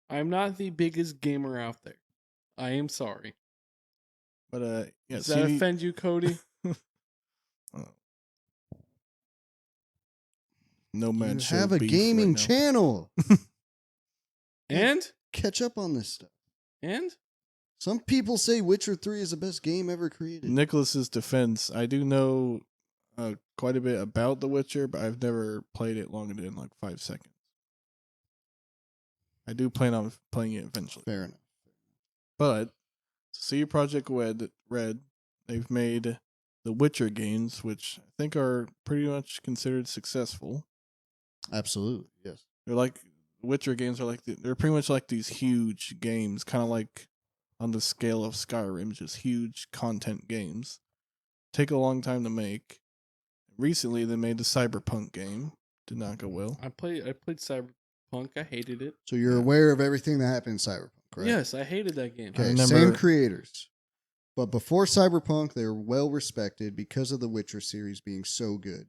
I'm not the biggest gamer out there. I am sorry. But yeah, Does that offend you, Cody? Nomad You show have a beef gaming right now. channel. And Catch up on this stuff. and Some people say Witcher 3 is the best game ever created. Nicholas's defense, I do know quite a bit about The Witcher, but I've never played it longer than like 5 seconds. I do plan on playing it eventually. Fair enough. But CD Projekt Red, they've made the Witcher games, which I think are pretty much considered successful. Absolutely, yes. They're like Witcher games are like they're pretty much like these huge games, kind of like on the scale of Skyrim, just huge content games. Take a long time to make. Recently, they made the Cyberpunk game. Did not go well. I played Cyberpunk. I hated it. So you're aware of everything that happened in Cyberpunk, right? Yes, I hated that game. Okay, remember- same creators. But before Cyberpunk, they were well respected because of the Witcher series being so good.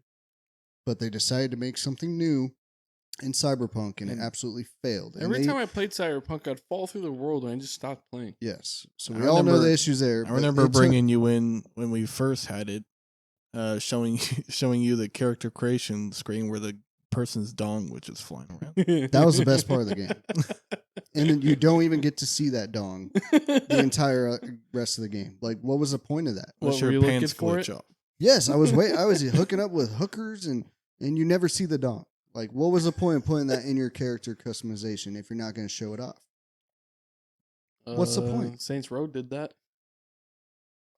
But they decided to make something new in Cyberpunk, and it absolutely failed. And Every time I played Cyberpunk, I'd fall through the world and I just stopped playing. yes, so I we all know remember- the issues there. I but remember it took- bringing you in when we first had it, showing you the character creation screen where the person's dong was just flying around. That was the best part of the game. And then you don't even get to see that dong the entire rest of the game. Like, what was the point of that? What, Let were your you looking pants for glitch it? off. Yes, I was hooking up with hookers, and you never see the dong. Like, what was the point of putting that in your character customization if you're not going to show it off? What's the point? Saints Row did that.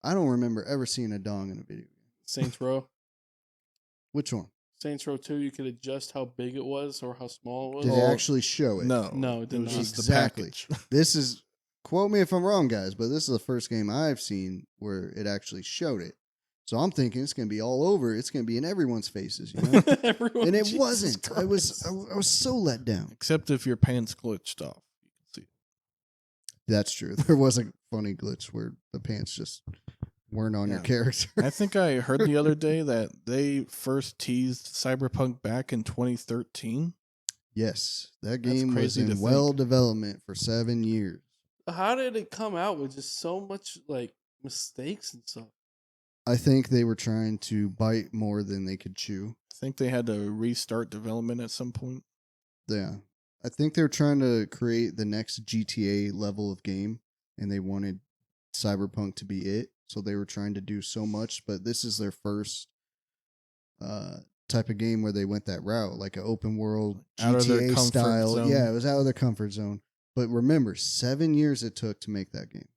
I don't remember ever seeing a dong in a video game. Saints Row. Which one? Saints Row 2, you could adjust how big it was or how small it was. Did they actually show it? No, it did was not. just Exactly. the package. This is, quote me if I'm wrong, guys, but this is the first game I've seen where it actually showed it. So I'm thinking it's going to be all over. It's going to be in everyone's faces, you know? Everyone, And it Jesus wasn't. I Christ. was so let down. Except if your pants glitched off. You can see it. That's true. There was a funny glitch where the pants just weren't on your Yeah. character. I think I heard the other day that they first teased Cyberpunk back in 2013. Yes, that That's game was crazy to in think. well development for 7 years. How did it come out with just so much like mistakes and stuff? I think they were trying to bite more than they could chew. I think they had to restart development at some point. Yeah. I think they were trying to create the next GTA level of game, and they wanted Cyberpunk to be it. So they were trying to do so much, but this is their first type of game where they went that route, like an open world Out of their GTA comfort style. zone. Yeah, it was out of their comfort zone. But remember, 7 years it took to make that game,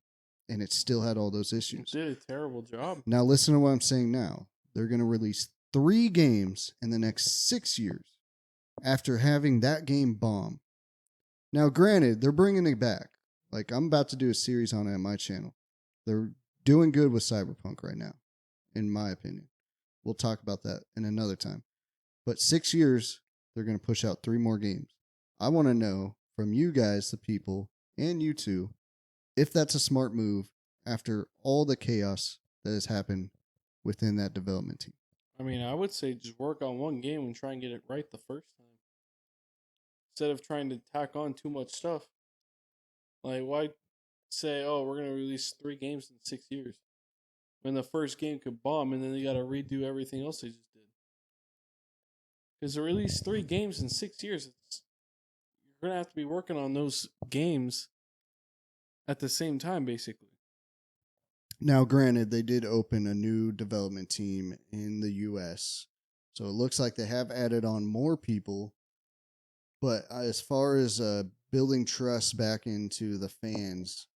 and it still had all those It issues. did a terrible job. Now listen to what I'm saying now. They're going to release 3 games in the next 6 years after having that game bomb. Now, granted, they're bringing it back. Like, I'm about to do a series on it at my channel. They're doing good with Cyberpunk right now, in my opinion. We'll talk about that in another time. But 6 years, they're going to push out 3 more games. I want to know from you guys, the people, and you two, if that's a smart move after all the chaos that has happened within that development team. I mean, I would say just work on one game and try and get it right the first time. Instead of trying to tack on too much stuff. Like, why say, oh, we're going to release 3 games in 6 years? When the first game could bomb and then they got to redo everything else they just did. Because to release 3 games in 6 years, you're going to have to be working on those games at the same time, basically. Now, granted, they did open a new development team in the U.S., so it looks like they have added on more people. But as far as building trust back into the fans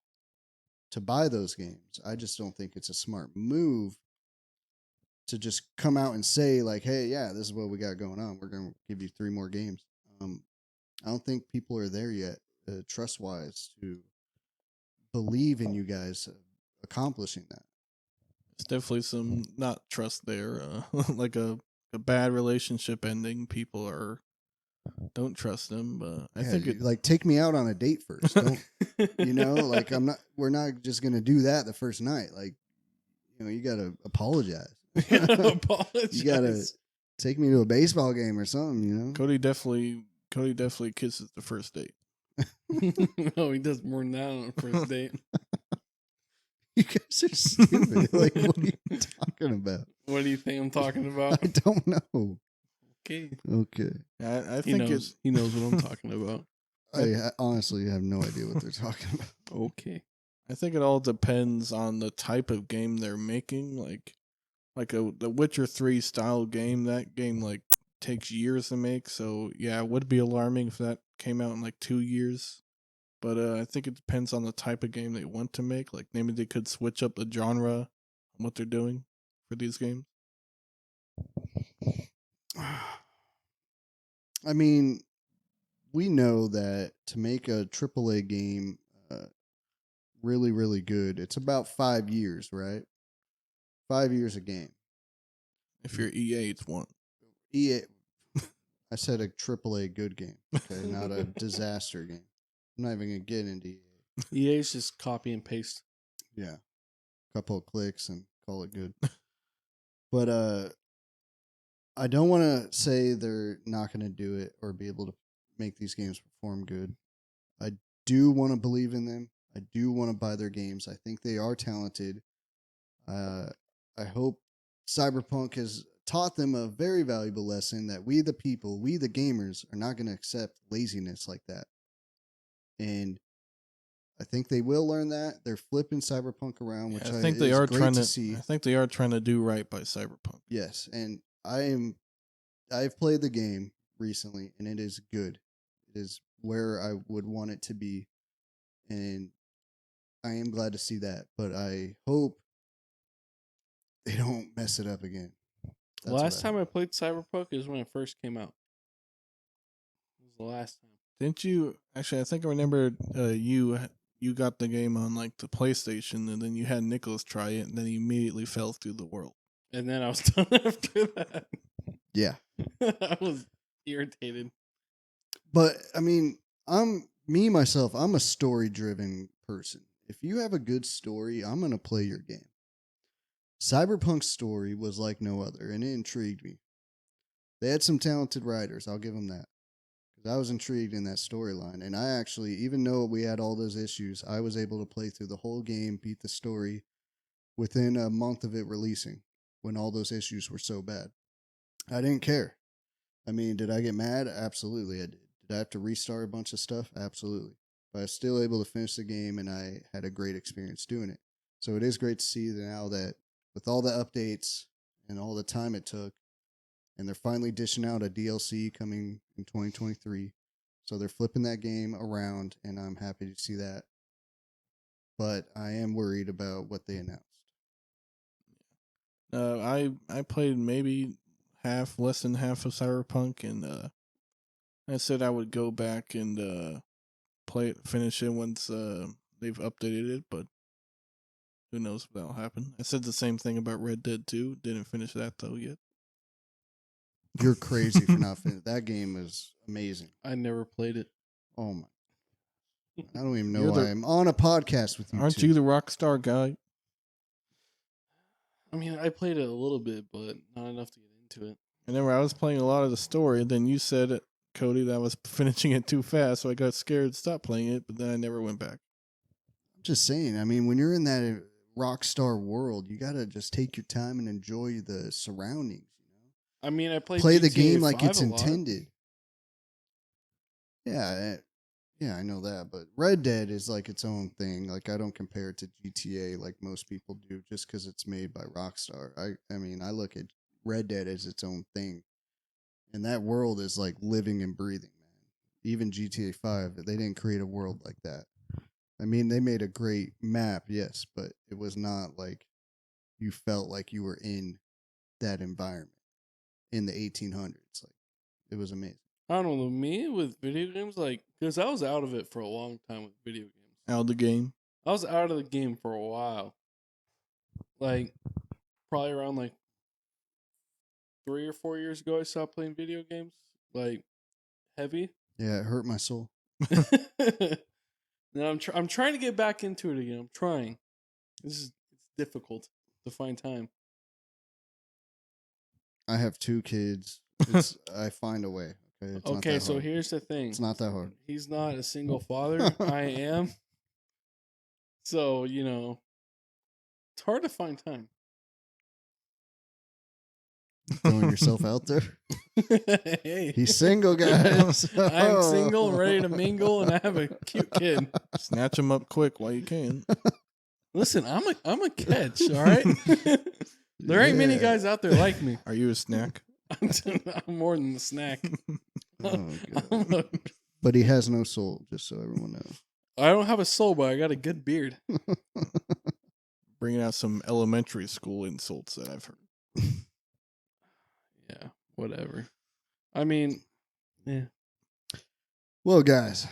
to buy those games, I just don't think it's a smart move to just come out and say, like, hey, yeah, this is what we got going on. We're going to give you 3 more games. I don't think people are there yet, trust-wise, to believe in you guys accomplishing that. It's definitely some not trust there. Like a bad relationship ending. People don't trust them. But I think it like, take me out on a date first. Don't, like, we're not just going to do that the first night. Like, you got to apologize. You got to take me to a baseball game or something, Cody definitely kisses the first date. No, he does more than that on a first date. You guys are stupid. Like, what are you talking about? What do you think I'm talking about? I don't know. Okay. I think he knows what I'm talking about. I honestly have no idea what they're talking about. Okay. I think it all depends on the type of game they're making. Like the Witcher 3 style game, that game like takes years to make. So yeah, it would be alarming if that came out in like 2 years. But I think it depends on the type of game they want to make. Like maybe they could switch up the genre on what they're doing for these games. I mean, we know that to make a AAA game really, really good, it's about 5 years, right? 5 years a game. If you're EA, it's 1. EA, I said a AAA good game, okay, not a disaster game. I'm not even gonna get into EA. EA's just copy and paste. Yeah, couple of clicks and call it good. But I don't want to say they're not going to do it or be able to make these games perform good. I do want to believe in them. I do want to buy their games. I think they are talented. I hope Cyberpunk has taught them a very valuable lesson that we, the people, we, the gamers, are not going to accept laziness like that. And I think they will learn that. They're flipping Cyberpunk around, which I think they are great trying to to see. I think they are trying to do right by Cyberpunk. Yes, and I've played the game recently, and it is good. It is where I would want it to be, and I am glad to see that. But I hope they don't mess it up again. The last time I played Cyberpunk is when it first came out. It was the last time. Didn't you? Actually, I think I remember you got the game on like the PlayStation, and then you had Nicholas try it, and then he immediately fell through the world. And then I was done after that. Yeah. I was irritated. But I mean, I'm a story-driven person. If you have a good story, I'm going to play your game. Cyberpunk's story was like no other, and it intrigued me. They had some talented writers, I'll give them that. Because I was intrigued in that storyline, and I actually, even though we had all those issues, I was able to play through the whole game, beat the story within a month of it releasing, when all those issues were so bad. I didn't care. I mean, did I get mad? Absolutely I did. Did I have to restart a bunch of stuff? Absolutely. But I was still able to finish the game, and I had a great experience doing it. So it is great to see now that with all the updates and all the time it took, and they're finally dishing out a DLC coming in 2023. So they're flipping that game around, and I'm happy to see that. But I am worried about what they announced. I played maybe less than half of Cyberpunk, and I said I would go back and finish it once they've updated it, but who knows if that'll happen. I said the same thing about Red Dead 2. Didn't finish that though yet. You're crazy for not finishing. That game is amazing. I never played it. Oh my! I don't even know why I'm on a podcast with you. Aren't you the Rockstar guy? I mean, I played it a little bit, but not enough to get into it. I remember I was playing a lot of the story, and then you said, Cody, that I was finishing it too fast, so I got scared to stop playing it, but then I never went back. I'm just saying. I mean, when you're in that Rockstar world, you gotta just take your time and enjoy the surroundings. I mean, I played play the GTA game like 5 it's a lot. intended. Yeah, I know that, but Red Dead is like its own thing. Like I don't compare it to GTA like most people do, just because it's made by Rockstar. I mean, I look at Red Dead as its own thing, and that world is like living and breathing, man. Even GTA 5, they didn't create a world like that. I mean, they made a great map, yes, but it was not like you felt like you were in that environment in the 1800s. Like it was amazing. I don't know. Me with video games, like, because I was out of it for a long time with video games. Out of the game? I was out of the game for a while. Like, probably around like 3 or 4 years ago, I stopped playing video games. Like, heavy. Yeah, it hurt my soul. Now I'm trying to get back into it again. I'm trying. It's difficult to find time. I have 2 kids. I find a way. Okay, it's not Okay, that so hard. here's the thing. It's not that hard. He's not a single father. I am. So, it's hard to find time. Throwing yourself out there. Hey. He's single, guys. I'm single, ready to mingle, and I have a cute kid. Snatch him up quick while you can. Listen, I'm a catch, all right? There ain't many guys out there like me. Are you a snack? I'm more than a snack. Oh, God. But he has no soul, just so everyone knows. I don't have a soul, but I got a good beard. Bringing out some elementary school insults that I've heard. Yeah, whatever. I mean, yeah. Well, guys,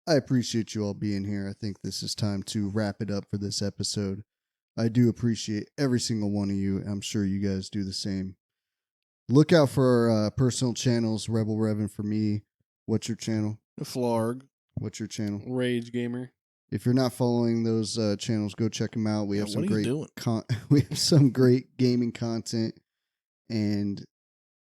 I appreciate you all being here. I think this is time to wrap it up for this episode. I do appreciate every single one of you. I'm sure you guys do the same. Look out for our personal channels, Rebel Revin for me. What's your channel? The Flarg. What's your channel? Rage Gamer. If you're not following those channels, go check them out. We have some great doing? We have some great gaming content, and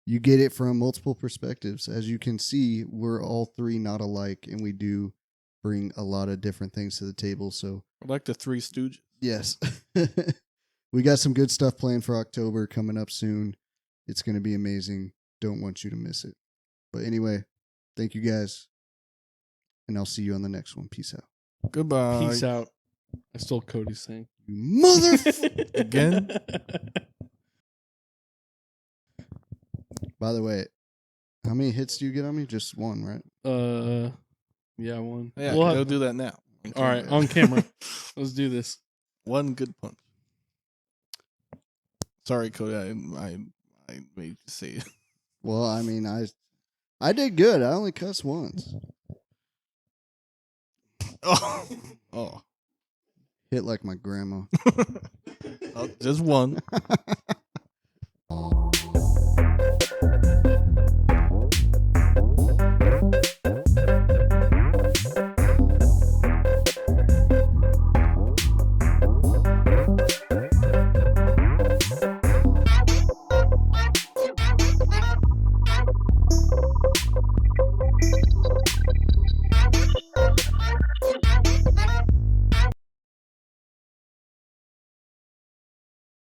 you get it from multiple perspectives. As you can see, we're all 3 not alike, and we do bring a lot of different things to the table. So, like the Three Stooges. yes, we got some good stuff planned for October coming up soon. It's going to be amazing. Don't want you to miss it. But anyway, thank you guys, and I'll see you on the next one. Peace out. Goodbye. Peace out. I stole Cody's thing. You motherfucker. Again? By the way, how many hits do you get on me? Just 1, right? Yeah, 1. Yeah, We'll go do that now. All right, on camera. Let's do this. 1 good punch. Sorry, Cody. I made you say it. Well, I mean, I did good. I only cussed once. Oh. Hit like my grandma. Just 1.